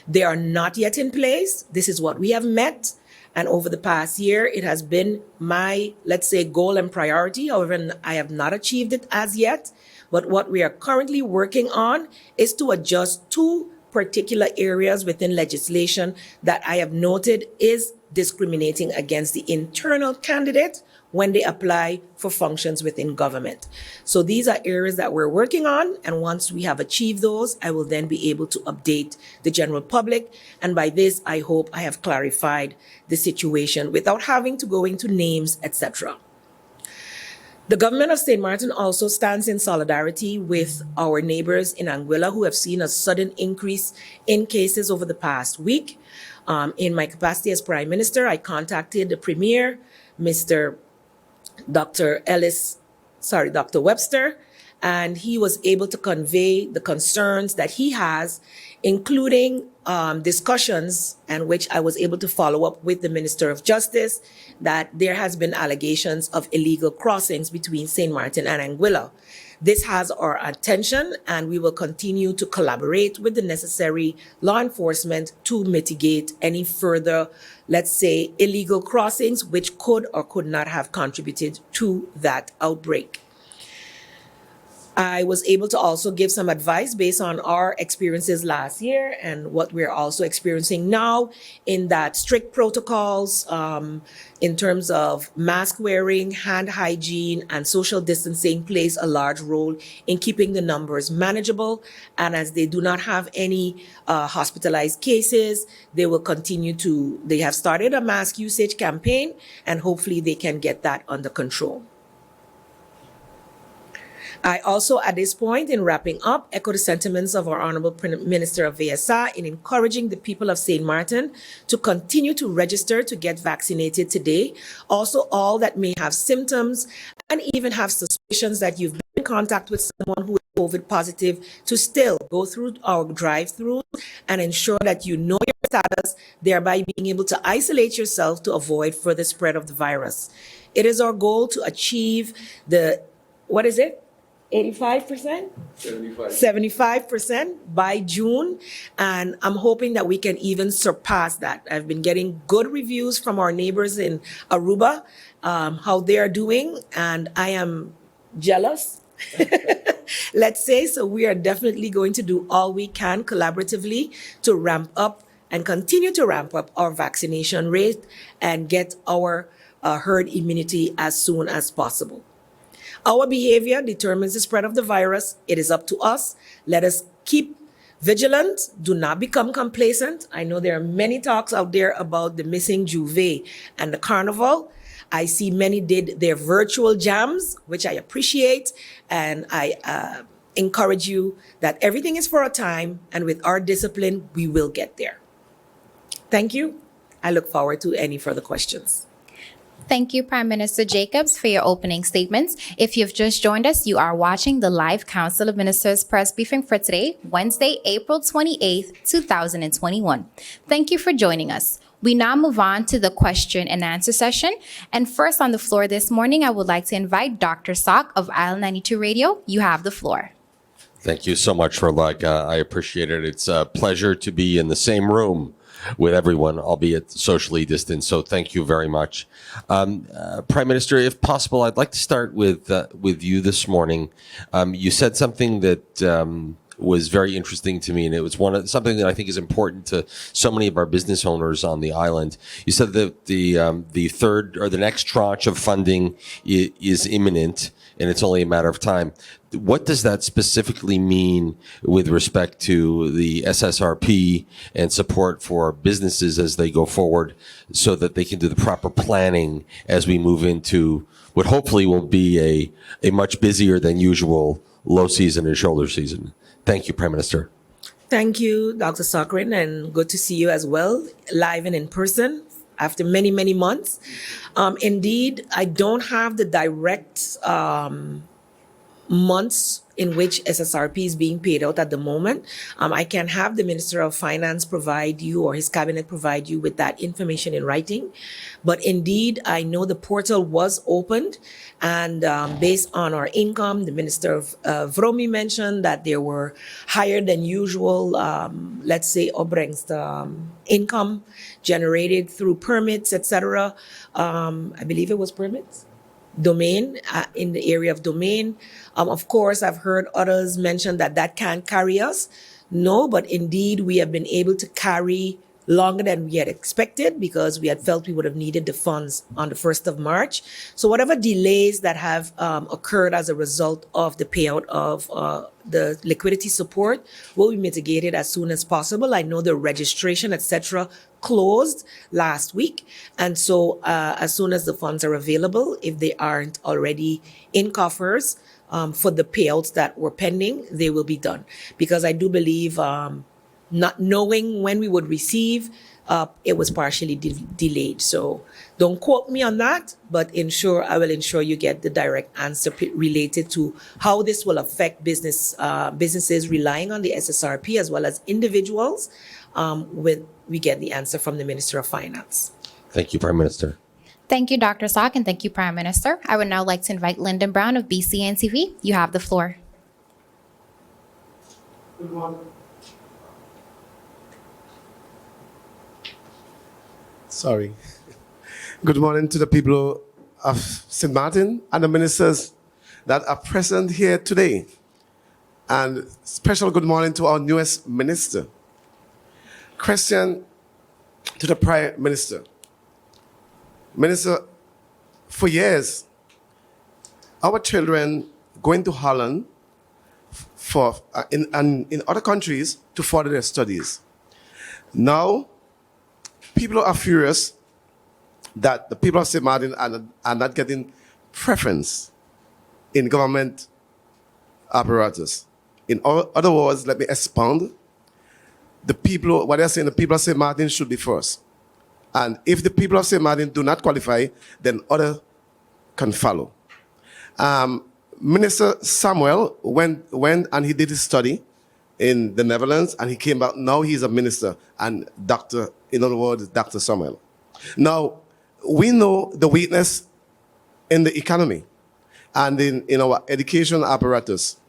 They are not yet in place. This is what we have met. And over the past year, it has been my, let's say, goal and priority. However, I have not achieved it as yet. But what we are currently working on is to adjust 2 particular areas within legislation that I have noted is discriminating against the internal candidate when they apply for functions within government. So these are areas that we're working on, and once we have achieved those, I will then be able to update the general public. And by this, I hope I have clarified the situation without having to go into names, etc. The government of St. Martin also stands in solidarity with our neighbors in Anguilla who have seen a sudden increase in cases over the past week. In my capacity as Prime Minister, I contacted the Premier, Dr. Webster, and he was able to convey the concerns that he has, including discussions and which I was able to follow up with the Minister of Justice, that there has been allegations of illegal crossings between St. Martin and Anguilla. This has our attention, and we will continue to collaborate with the necessary law enforcement to mitigate any further, let's say, illegal crossings which could or could not have contributed to that outbreak. I was able to also give some advice based on our experiences last year and what we're also experiencing now, in that strict protocols in terms of mask wearing, hand hygiene, and social distancing plays a large role in keeping the numbers manageable. And as they do not have any hospitalized cases, they have started a mask usage campaign, and hopefully they can get that under control. I also, at this point, in wrapping up, echo the sentiments of our Honorable Minister of VSA in encouraging the people of St. Martin to continue to register to get vaccinated today. Also, all that may have symptoms and even have suspicions that you've been in contact with someone who is COVID positive, to still go through our drive-through and ensure that you know your status, thereby being able to isolate yourself to avoid further spread of the virus. It is our goal to achieve 85%? 75% by June. And I'm hoping that we can even surpass that. I've been getting good reviews from our neighbors in Aruba, how they are doing, and I am jealous, let's say. So we are definitely going to do all we can collaboratively to ramp up and continue to ramp up our vaccination rate and get our herd immunity as soon as possible. Our behavior determines the spread of the virus. It is up to us. Let us keep vigilant. Do not become complacent. I know there are many talks out there about the missing Juve and the carnival. I see many did their virtual jams, which I appreciate. And I encourage you that everything is for a time. And with our discipline, we will get there. Thank you. I look forward to any further questions. Thank you, Prime Minister Jacobs, for your opening statements. If you've just joined us, you are watching the live Council of Ministers press briefing for today, Wednesday, April 28th, 2021. Thank you for joining us. We now move on to the question and answer session. And first on the floor this morning, I would like to invite Dr. Sock of Isle 92 Radio. You have the floor. Thank you so much, Rolag. I appreciate it. It's a pleasure to be in the same room with everyone, albeit socially distanced. So thank you very much. Prime Minister, if possible, I'd like to start with you this morning. You said something that was very interesting to me, and it was something that I think is important to so many of our business owners on the island. You said that the third or the next tranche of funding is imminent, and it's only a matter of time. What does that specifically mean with respect to the SSRP and support for businesses as they go forward, so that they can do the proper planning as we move into what hopefully will be a much busier than usual low season and shoulder season? Thank you, Prime Minister. Thank you, Dr. Sokrin, and good to see you as well, live and in person after many, many months. Indeed, I don't have the direct months in which SSRP is being paid out at the moment. I can have the Minister of Finance provide you, or his cabinet provide you, with that information in writing. But indeed, I know the portal was opened, and based on our income, the Minister of Vromi mentioned that there were higher than usual, let's say, opbrengst, income generated through permits, etc. I believe it was permits. Domain, in the area of domain. Of course, I've heard others mention that can't carry us. No, but indeed, we have been able to carry longer than we had expected because we had felt we would have needed the funds on the 1st of March. So whatever delays that have occurred as a result of the payout of the liquidity support will be mitigated as soon as possible. I know the registration, etc., closed last week. And so as soon as the funds are available, if they aren't already in coffers for the payouts that were pending, they will be done. Because I do believe not knowing when we would receive, it was partially delayed. So don't quote me on that, but I will ensure you get the direct answer related to how this will affect businesses relying on the SSRP as well as individuals when we get the answer from the Minister of Finance. Thank you, Prime Minister. Thank you, Dr. Salk, and thank you, Prime Minister. I would now like to invite Lyndon Brown of BCN TV. You have the floor. Good morning. Sorry. Good morning to the people of St. Martin and the ministers that are present here today. And special good morning to our newest minister. Question to the Prime Minister. Minister, for years, our children going to Holland for in other countries to further their studies. Now, people are furious that the people of St. Martin are not getting preference in government apparatus. In other words, let me expound. What they're saying, the people of St. Martin should be first. And if the people of St. Martin do not qualify, then others can follow. Minister Samuel went and he did his study in the Netherlands, and he came back. Now he's a minister and doctor, in other words, Dr. Samuel. Now, we know the weakness in the economy and in our education apparatus.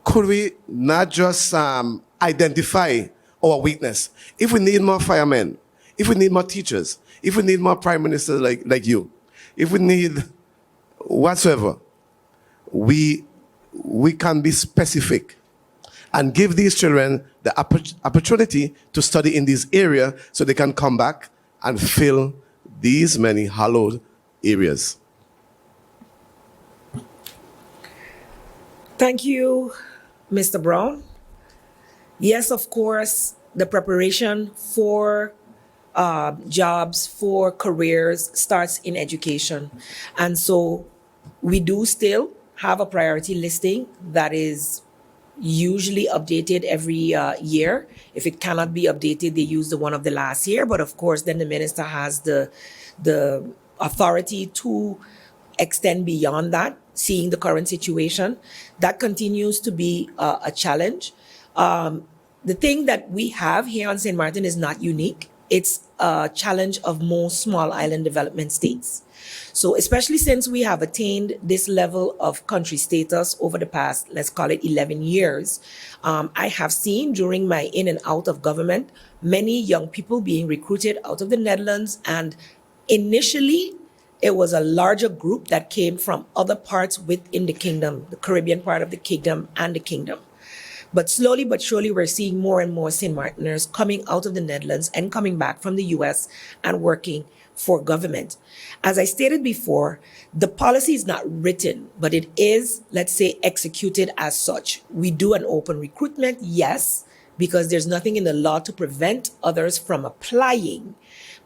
Could we not just identify our weakness? If we need more firemen, if we need more teachers, if we need more prime ministers like you, if we need whatsoever, we can be specific and give these children the opportunity to study in this area so they can come back and fill these many hallowed areas. Thank you, Mr. Brown. Yes, of course, the preparation for jobs, for careers starts in education. And so we do still have a priority listing that is usually updated every year. If it cannot be updated, they use the one of the last year. But of course, then the minister has the authority to extend beyond that, seeing the current situation. That continues to be a challenge. The thing that we have here on St. Martin is not unique. It's a challenge of most small island development states. So especially since we have attained this level of country status over the past, let's call it 11 years, I have seen during my in and out of government, many young people being recruited out of the Netherlands. And initially, it was a larger group that came from other parts within the kingdom, the Caribbean part of the kingdom and the kingdom. But slowly but surely, we're seeing more and more St. Martiners coming out of the Netherlands and coming back from the US and working for government. As I stated before, the policy is not written, but it is, let's say, executed as such. We do an open recruitment, yes, because there's nothing in the law to prevent others from applying.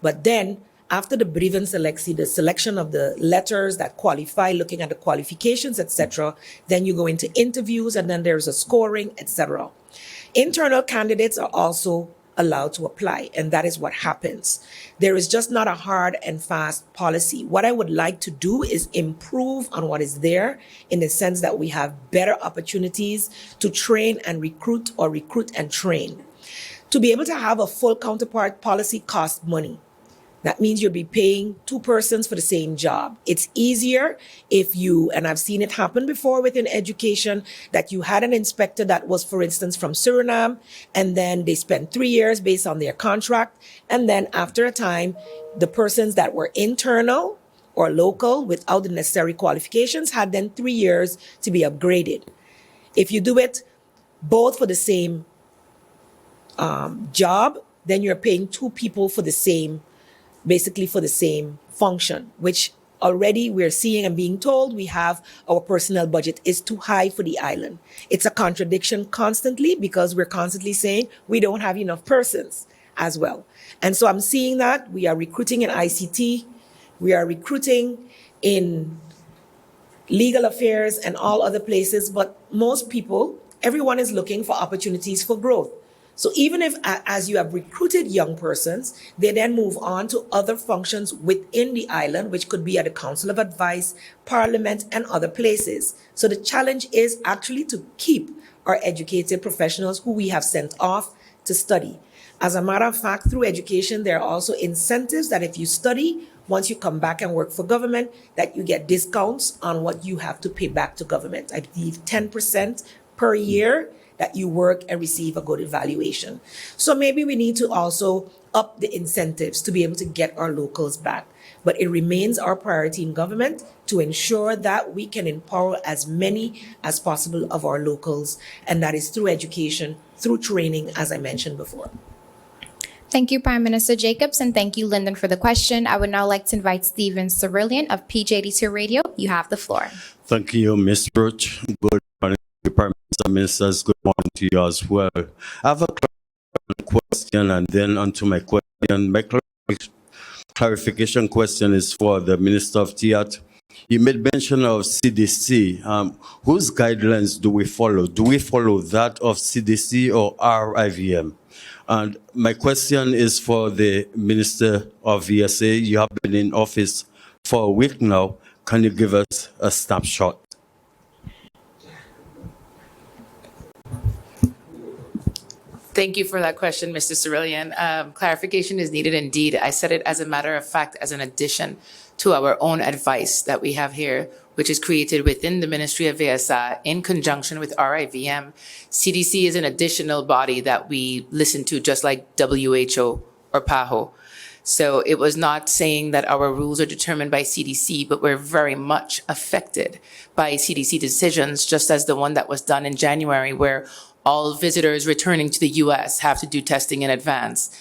But then after the Brieven Selectie, the selection of the letters that qualify, looking at the qualifications, etc., then you go into interviews and then there's a scoring, etc. Internal candidates are also allowed to apply, and that is what happens. There is just not a hard and fast policy. What I would like to do is improve on what is there in the sense that we have better opportunities to train and recruit or recruit and train. To be able to have a full counterpart policy costs money. That means you'll be paying two persons for the same job. It's easier if you, and I've seen it happen before within education, that you had an inspector that was, for instance, from Suriname, and then they spent 3 years based on their contract. And then after a time, the persons that were internal or local without the necessary qualifications had then 3 years to be upgraded. If you do it both for the same job, then you're paying two people for the same, basically for the same function, which already we're seeing and being told we have our personnel budget is too high for the island. It's a contradiction constantly because we're constantly saying we don't have enough persons as well. And so I'm seeing that we are recruiting in ICT, we are recruiting in legal affairs and all other places, but most people, everyone is looking for opportunities for growth. So even if, as you have recruited young persons, they then move on to other functions within the island, which could be at the Council of Advice, Parliament, and other places. So the challenge is actually to keep our educated professionals who we have sent off to study. As a matter of fact, through education, there are also incentives that if you study, once you come back and work for government, that you get discounts on what you have to pay back to government. I believe 10% per year that you work and receive a good evaluation. So maybe we need to also up the incentives to be able to get our locals back. But it remains our priority in government to ensure that we can empower as many as possible of our locals, and that is through education, through training, as I mentioned before. Thank you, Prime Minister Jacobs, and thank you, Lyndon, for the question. I would now like to invite Stephen Cerulean of PJ82 Radio. You have the floor. Thank you, Ms. Roach. Good morning, Prime Ministers. Good morning to you as well. I have a question and then onto my question. My clarification question is for the Minister of Theatre. You made mention of CDC. Whose guidelines do we follow? Do we follow that of CDC or RIVM? And my question is for the Minister of VSA. You have been in office for a week now. Can you give us a snapshot? Thank you for that question, Mr. Cerulean. Clarification is needed indeed. I said it as a matter of fact, as an addition to our own advice that we have here, which is created within the Ministry of VSA in conjunction with RIVM. CDC is an additional body that we listen to, just like WHO or PAHO. So it was not saying that our rules are determined by CDC, but we're very much affected by CDC decisions, just as the one that was done in January, where all visitors returning to the US have to do testing in advance.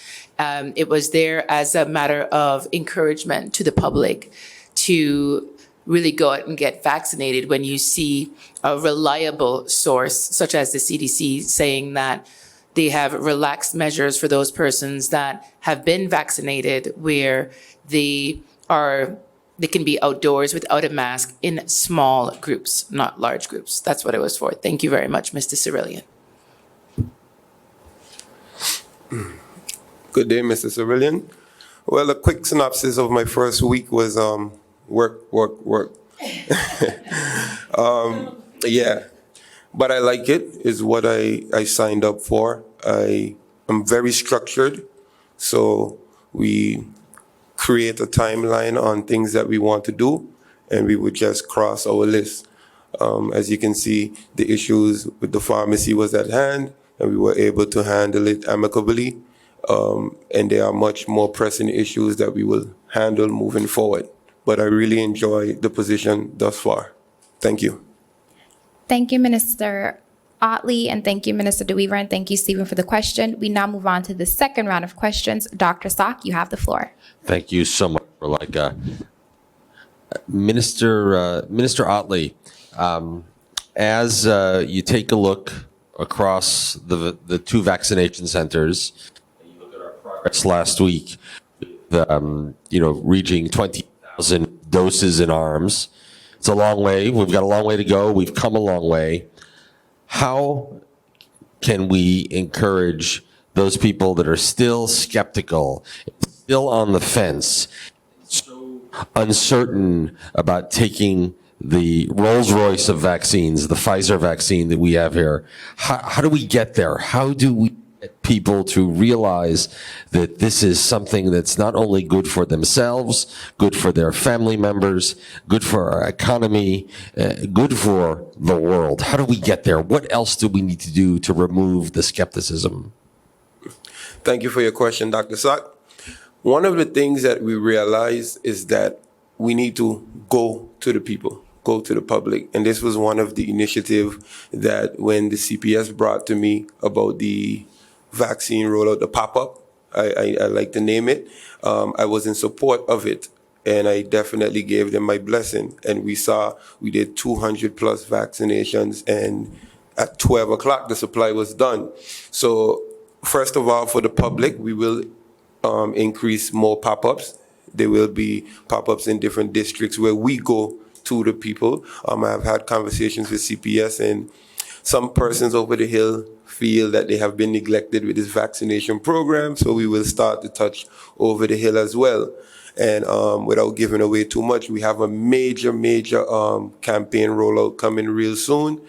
It was there as a matter of encouragement to the public to really go out and get vaccinated when you see a reliable source, such as the CDC, saying that they have relaxed measures for those persons that have been vaccinated, where they can be outdoors without a mask in small groups, not large groups. That's what it was for. Thank you very much, Mr. Cerulean. Good day, Mr. Cerulean. Well, a quick synopsis of my first week was work. Yeah, but I like it, is what I signed up for. I am very structured, so we create a timeline on things that we want to do, and we would just cross our list. As you can see, the issues with the pharmacy was at hand, and we were able to handle it amicably. And there are much more pressing issues that we will handle moving forward. But I really enjoy the position thus far. Thank you. Thank you, Minister Otley, and thank you, Minister DeWeaver, and thank you, Stephen, for the question. We now move on to the second round of questions. Dr. Sock, you have the floor. Thank you so much, Minister Otley, as you take a look across the two vaccination centers, and you look at our progress last week, reaching 20,000 doses in arms. It's a long way. We've got a long way to go. We've come a long way. How can we encourage those people that are still skeptical, still on the fence, so uncertain about taking the Rolls-Royce of vaccines, the Pfizer vaccine that we have here? How do we get there? How do we get people to realize that this is something that's not only good for themselves, good for their family members, good for our economy, good for the world? How do we get there? What else do we need to do to remove the skepticism? Thank you for your question, Dr. Sock. One of the things that we realize is that we need to go to the people, go to the public. And this was one of the initiatives that when the CPS brought to me about the vaccine rollout, the pop-up, I like to name it. I was in support of it, and I definitely gave them my blessing. And we did 200 plus vaccinations, and at 12 o'clock, the supply was done. So first of all, for the public, we will increase more pop-ups. There will be pop-ups in different districts where we go to the people. I've had conversations with CPS, and some persons over the hill feel that they have been neglected with this vaccination program, so we will start to touch over the hill as well. And without giving away too much, we have a major campaign rollout coming real soon.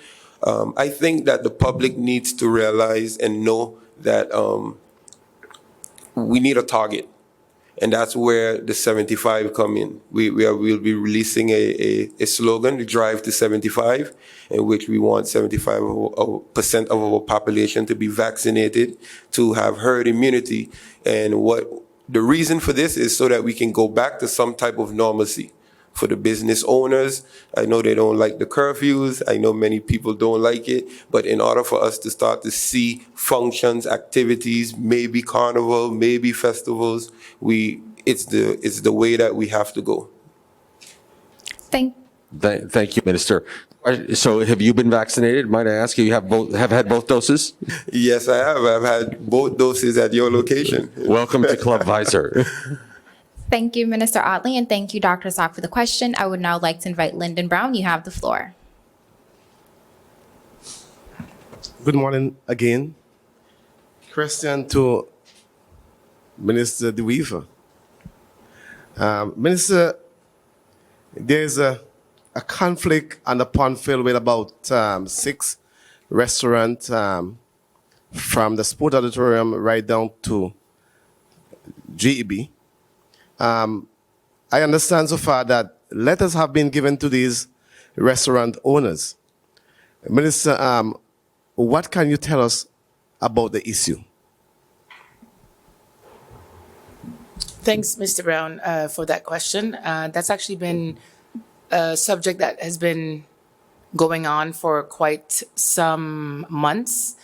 I think that the public needs to realize and know that we need a target. And that's where the 75 come in. We'll be releasing a slogan, the Drive to 75, in which we want 75% of our population to be vaccinated, to have herd immunity. And what the reason for this is so that we can go back to some type of normalcy. For the business owners, I know they don't like the curfews. I know many people don't like it. But in order for us to start to see functions, activities, maybe carnival, maybe festivals, it's the way that we have to go. Thank Thank you, Minister. So have you been vaccinated? Might I ask you, have had both doses? Yes, I have. I've had both doses at your location. Welcome to Club Visor. Thank you, Minister Otley, and thank you, Dr. Saab, for the question. I would now like to invite Lyndon Brown. You have the floor. Good morning again. Question to Minister De Wever. Minister, there's a conflict on the Pondfield with about 6 restaurants from the Sport Auditorium right down to GEB. I understand so far that letters have been given to these restaurant owners. Minister, what can you tell us about the issue? Thanks, Mr. Brown, for that question. That's actually been a subject that has been going on for quite some months.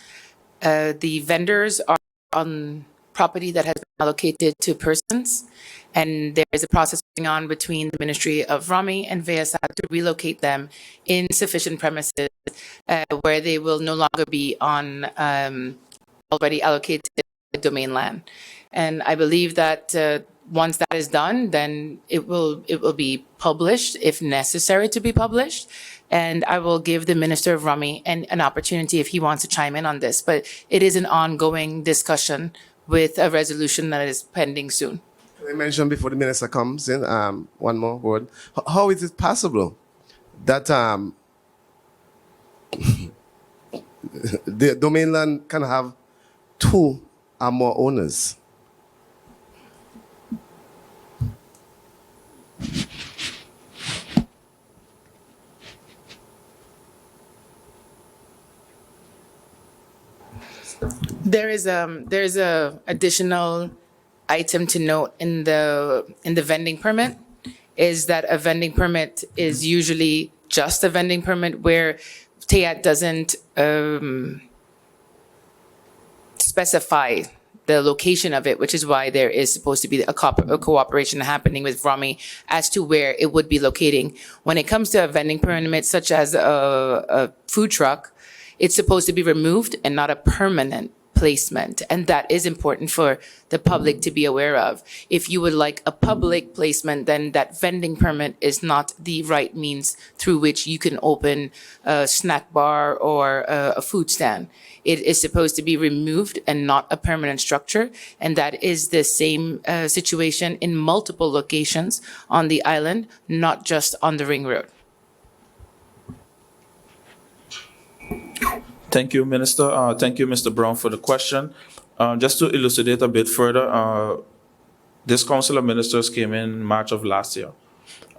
The vendors are on property that has been allocated to persons, and there is a process going on between the Ministry of Rami and VSAT to relocate them in sufficient premises where they will no longer be on already allocated domain land. And I believe that once that is done, then it will be published if necessary to be published. And I will give the Minister of Rami an opportunity if he wants to chime in on this. But it is an ongoing discussion with a resolution that is pending soon. I mentioned before the minister comes in, one more word. How is it possible that the domain land can have 2 or more owners? There is a additional item to note in the vending permit, is that a vending permit is usually just a vending permit where TEAT doesn't specify the location of it, which is why there is supposed to be a cooperation happening with Rami as to where it would be locating. When it comes to a vending permit, such as a food truck, it's supposed to be removed and not a permanent placement. And that is important for the public to be aware of. If you would like a public placement, then that vending permit is not the right means through which you can open a snack bar or a food stand. It is supposed to be removed and not a permanent structure. And that is the same situation in multiple locations on the island, not just on the Ring Road. Thank you, Minister. Thank you, Mr. Brown, for the question. Just to elucidate a bit further, this Council of Ministers came in March of last year.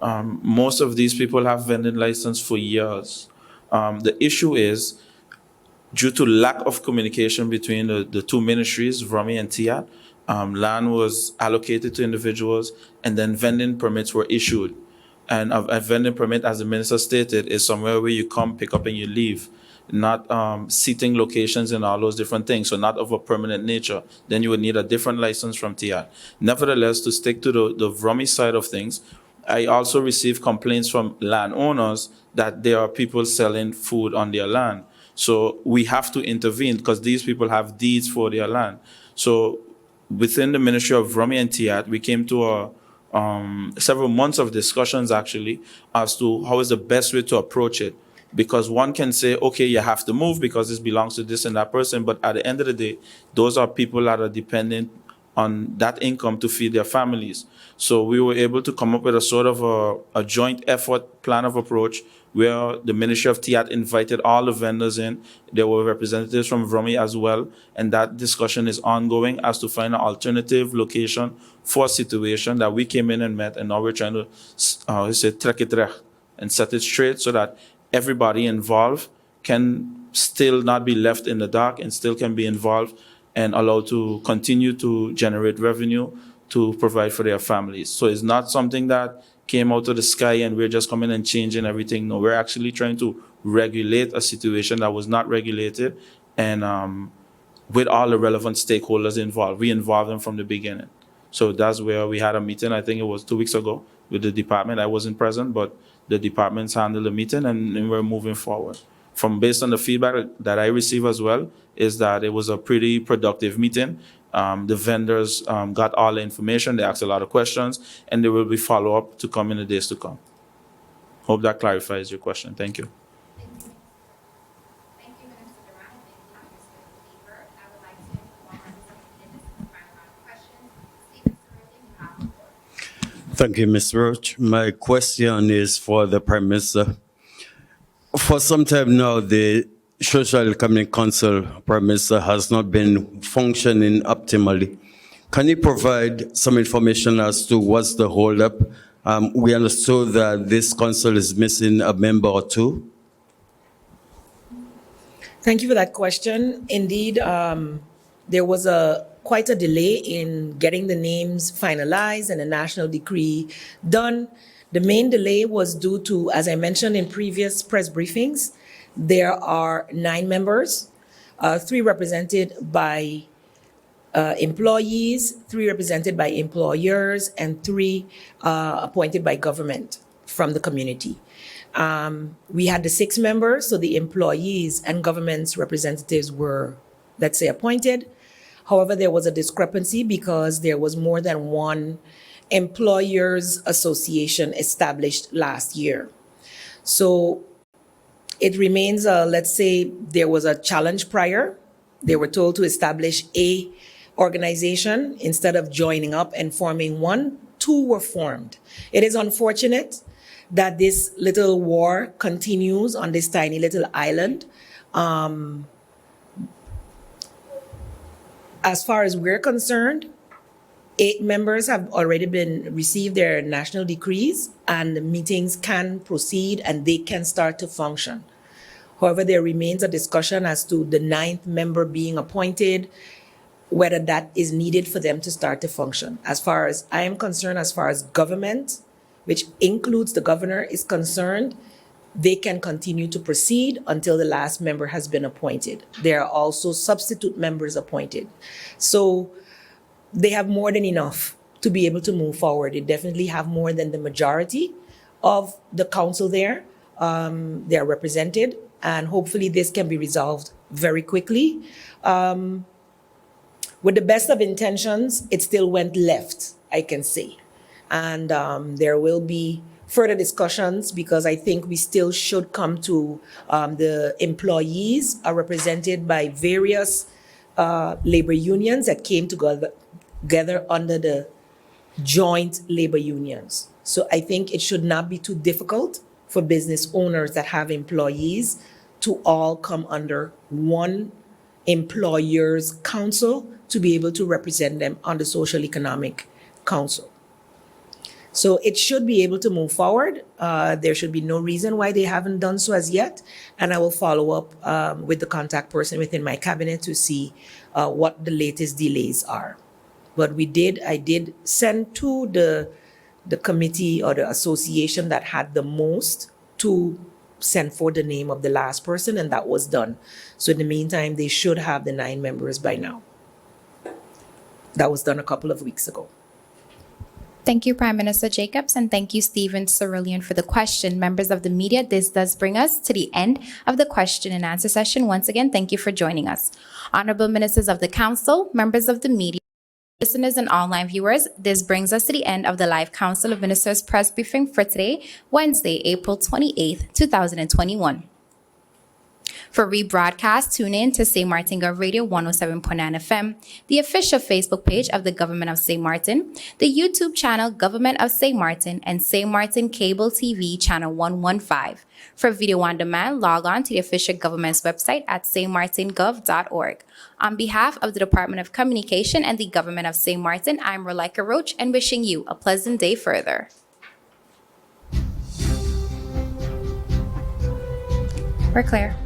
Most of these people have vending license for years. The issue is, due to lack of communication between the 2 ministries, Rami and TEAT, land was allocated to individuals, and then vending permits were issued. And a vending permit, as the minister stated, is somewhere where you come, pick up, and you leave. not seating locations and all those different things, so not of a permanent nature, then you would need a different license from TIAT. Nevertheless, to stick to the Vrummy side of things, I also receive complaints from landowners that there are people selling food on their land. So we have to intervene because these people have deeds for their land. So within the Ministry of Vrummy and TIAT, we came to several months of discussions actually as to how is the best way to approach it. Because one can say, okay, you have to move because this belongs to this and that person. But at the end of the day, those are people that are dependent on that income to feed their families. So we were able to come up with a sort of a joint effort plan of approach where the Ministry of TIAT invited all the vendors in. There were representatives from Vrummy as well. And that discussion is ongoing as to find an alternative location for a situation that we came in and met. And now we're trying to trek it recht and set it straight so that everybody involved can still not be left in the dark and still can be involved and allowed to continue to generate revenue to provide for their families. So it's not something that came out of the sky and we're just coming and changing everything. No, we're actually trying to regulate a situation that was not regulated and with all the relevant stakeholders involved. We involved them from the beginning. So that's where we had a meeting, I think it was 2 weeks ago, with the department. I wasn't present, but the departments handled the meeting and we're moving forward. Based on the feedback that I receive as well, is that it was a pretty productive meeting. The vendors got all the information, they asked a lot of questions, and there will be follow-up to come in the days to come. Hope that clarifies your question. Thank you. Thank you, Minister Duran. Thank you, Mr. Weaver. I would like to inform our representatives of the final round of questions. Stephen Cerulli, you have the floor. Thank you, Ms. Roach. My question is for the Prime Minister. For some time now, the Social Economic Council, Prime Minister, has not been functioning optimally. Can you provide some information as to what's the holdup? We understood that this council is missing a member or two. Thank you for that question. Indeed, there was quite a delay in getting the names finalized and a national decree done. The main delay was due to, as I mentioned in previous press briefings, there are 9 members, 3 represented by employees, 3 represented by employers, and 3 appointed by government from the community. We had the 6 members, so the employees and government's representatives were, let's say, appointed. However, there was a discrepancy because there was more than one employers association established last year. So it remains, let's say there was a challenge prior. They were told to establish a organization instead of joining up and forming one. 2 were formed. It is unfortunate that this little war continues on this tiny little island. As far as we're concerned, 8 members have already received their national decrees, and the meetings can proceed and they can start to function. However, there remains a discussion as to the 9th member being appointed, whether that is needed for them to start to function. As far as I am concerned, as far as government, which includes the governor, is concerned, they can continue to proceed until the last member has been appointed. There are also substitute members appointed. So they have more than enough to be able to move forward. They definitely have more than the majority of the council there. They are represented, and hopefully this can be resolved very quickly. With the best of intentions, it still went left, I can say. And there will be further discussions because I think we still should come to the employees are represented by various labor unions that came together under the joint labor unions. So I think it should not be too difficult for business owners that have employees to all come under one employers' council to be able to represent them on the Social Economic Council. So it should be able to move forward. There should be no reason why they haven't done so as yet. And I will follow up with the contact person within my cabinet to see what the latest delays are. But I did send to the committee or the association that had the most to sent for the name of the last person, and that was done. So in the meantime, they should have the 9 members by now. That was done a couple of weeks ago. Thank you, Prime Minister Jacobs, and thank you, Stephen Cerulean, for the question. Members of the media, this does bring us to the end of the question and answer session. Once again, thank you for joining us. Honorable Ministers of the Council, members of the media, listeners and online viewers, this brings us to the end of the live Council of Ministers press briefing for today, Wednesday, April 28th, 2021. For rebroadcast, tune in to St. Martin Gov Radio 107.9 FM, the official Facebook page of the Government of St. Martin, the YouTube channel Government of St. Martin, and St. Martin Cable TV channel 115. For video on demand, log on to the official government's website at stmartingov.org. On behalf of the Department of Communication and the Government of St. Martin, I'm Rolika Roach and wishing you a pleasant day further. We're clear.